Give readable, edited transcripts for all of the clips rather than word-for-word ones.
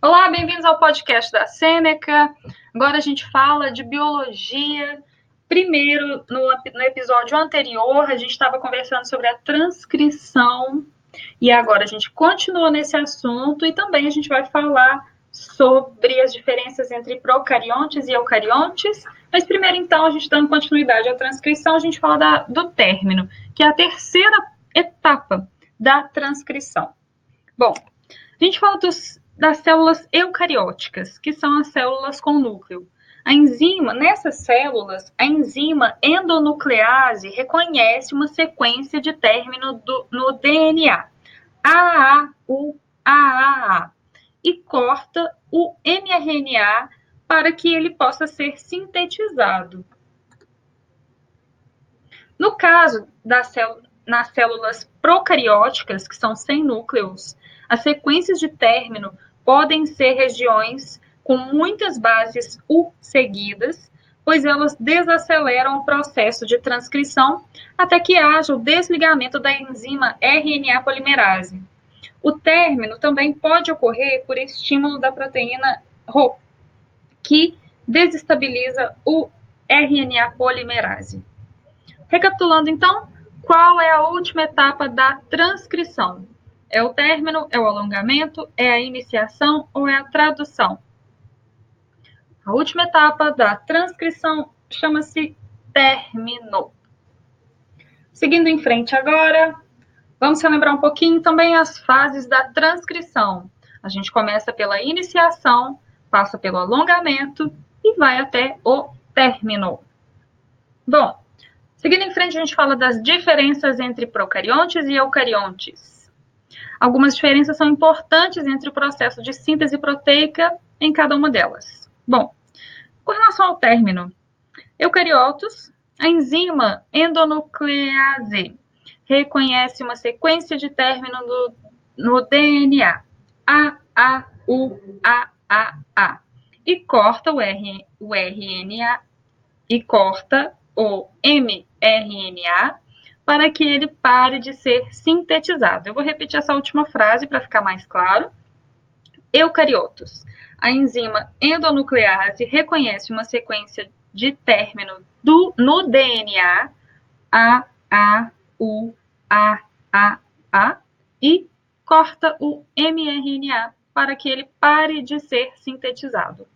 Olá, bem-vindos ao podcast da Sêneca. Agora a gente fala de biologia. Primeiro, no episódio anterior, a gente estava conversando sobre a transcrição e agora a gente continua nesse assunto e também a gente vai falar sobre as diferenças entre procariontes e eucariontes. Mas primeiro, então, a gente dando continuidade à transcrição, a gente fala do término, que é a terceira etapa da transcrição. Bom, a gente fala das células eucarióticas, que são as células com núcleo. Nessas células, a enzima endonuclease reconhece uma sequência de término no DNA, AAU, AAA, e corta o mRNA para que ele possa ser sintetizado. No caso nas células procarióticas, que são sem núcleos, as sequências de término podem ser regiões com muitas bases U seguidas, pois elas desaceleram o processo de transcrição até que haja o desligamento da enzima RNA polimerase. O término também pode ocorrer por estímulo da proteína Rho, que desestabiliza o RNA polimerase. Recapitulando, então, qual é a última etapa da transcrição? É o término, é o alongamento, é a iniciação ou é a tradução? A última etapa da transcrição chama-se término. Seguindo em frente agora, vamos relembrar um pouquinho também as fases da transcrição. A gente começa pela iniciação, passa pelo alongamento e vai até o término. Bom, seguindo em frente, a gente fala das diferenças entre procariontes e eucariontes. Algumas diferenças são importantes entre o processo de síntese proteica em cada uma delas. Bom, com relação ao término, eucariotos, a enzima endonuclease reconhece uma sequência de término no DNA, AAUAAA, e corta o RNA e corta o mRNA para que ele pare de ser sintetizado. Eu vou repetir essa última frase para ficar mais claro. Eucariotos. A enzima endonuclease reconhece uma sequência de término no DNA A, U, A, e corta o mRNA para que ele pare de ser sintetizado.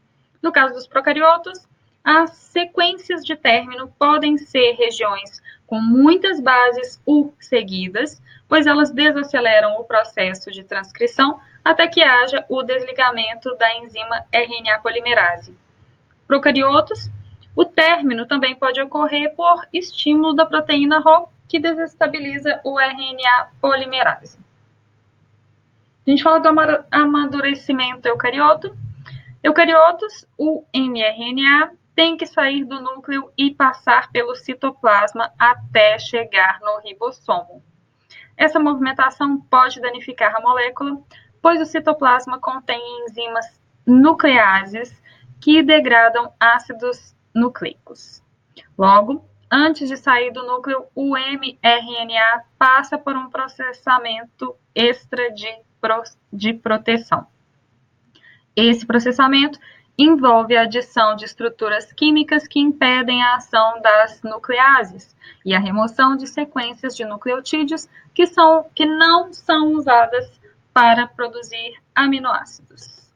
No caso dos procariotos, as sequências de término podem ser regiões com muitas bases U seguidas, pois elas desaceleram o processo de transcrição até que haja o desligamento da enzima RNA polimerase. Procariotos, o término também pode ocorrer por estímulo da proteína Rho, que desestabiliza o RNA polimerase. A gente fala do amadurecimento eucarioto. Eucariotos, o mRNA tem que sair do núcleo e passar pelo citoplasma até chegar no ribossomo. Essa movimentação pode danificar a molécula, pois o citoplasma contém enzimas nucleases que degradam ácidos nucleicos. Logo, antes de sair do núcleo, o mRNA passa por um processamento extra de proteção. Esse processamento envolve a adição de estruturas químicas que impedem a ação das nucleases e a remoção de sequências de nucleotídeos que não são usadas para produzir aminoácidos.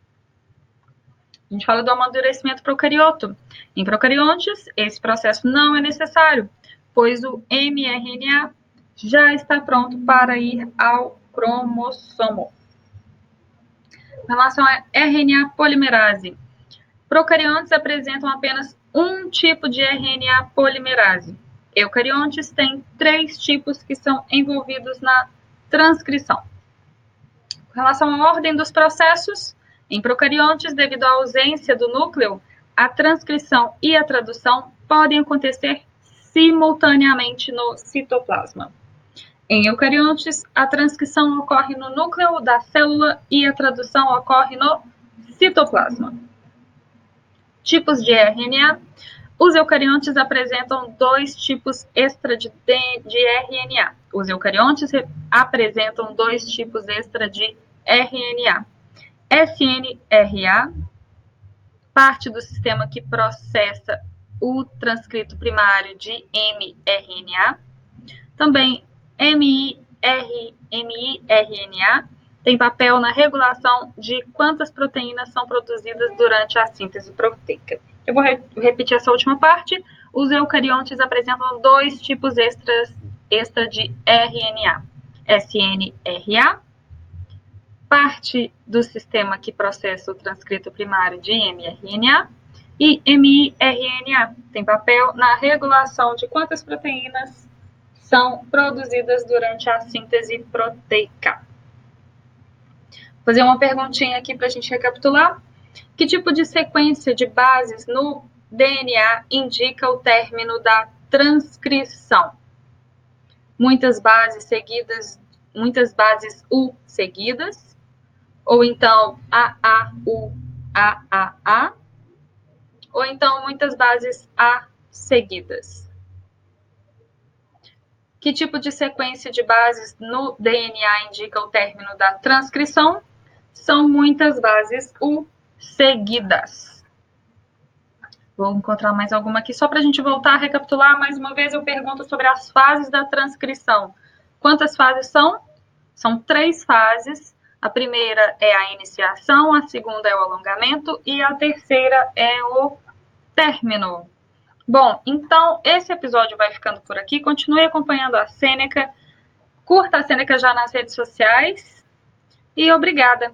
A gente fala do amadurecimento procarioto. Em procariontes, esse processo não é necessário, pois o mRNA já está pronto para ir ao cromossomo. Em relação à RNA polimerase, procariontes apresentam apenas um tipo de RNA polimerase. Eucariontes têm 3 tipos que são envolvidos na transcrição. Com relação à ordem dos processos, em procariontes, devido à ausência do núcleo, a transcrição e a tradução podem acontecer simultaneamente no citoplasma. Em eucariontes, a transcrição ocorre no núcleo da célula e a tradução ocorre no citoplasma. Tipos de RNA. Os eucariontes apresentam 2 tipos extra de RNA. Os eucariontes apresentam 2 tipos extra de RNA. SNRA, parte do sistema que processa o transcrito primário de mRNA. Também miRNA tem papel na regulação de quantas proteínas são produzidas durante a síntese proteica. Eu vou repetir essa última parte. Os eucariontes apresentam dois tipos extra de RNA. SNRA, parte do sistema que processa o transcrito primário de mRNA, e miRNA tem papel na regulação de quantas proteínas são produzidas durante a síntese proteica. Vou fazer uma perguntinha aqui para a gente recapitular. Que tipo de sequência de bases no DNA indica o término da transcrição? Muitas bases U seguidas, ou então AAU, AAA, ou então muitas bases A seguidas. Que tipo de sequência de bases no DNA indica o término da transcrição? São muitas bases U seguidas. Vou encontrar mais alguma aqui, só para a gente voltar a recapitular. Mais uma vez eu pergunto sobre as fases da transcrição. Quantas fases são? São 3 fases. A primeira é a iniciação, a segunda é o alongamento e a terceira é o término. Bom, então esse episódio vai ficando por aqui. Continue acompanhando a Sêneca. Curta a Sêneca já nas redes sociais. E obrigada!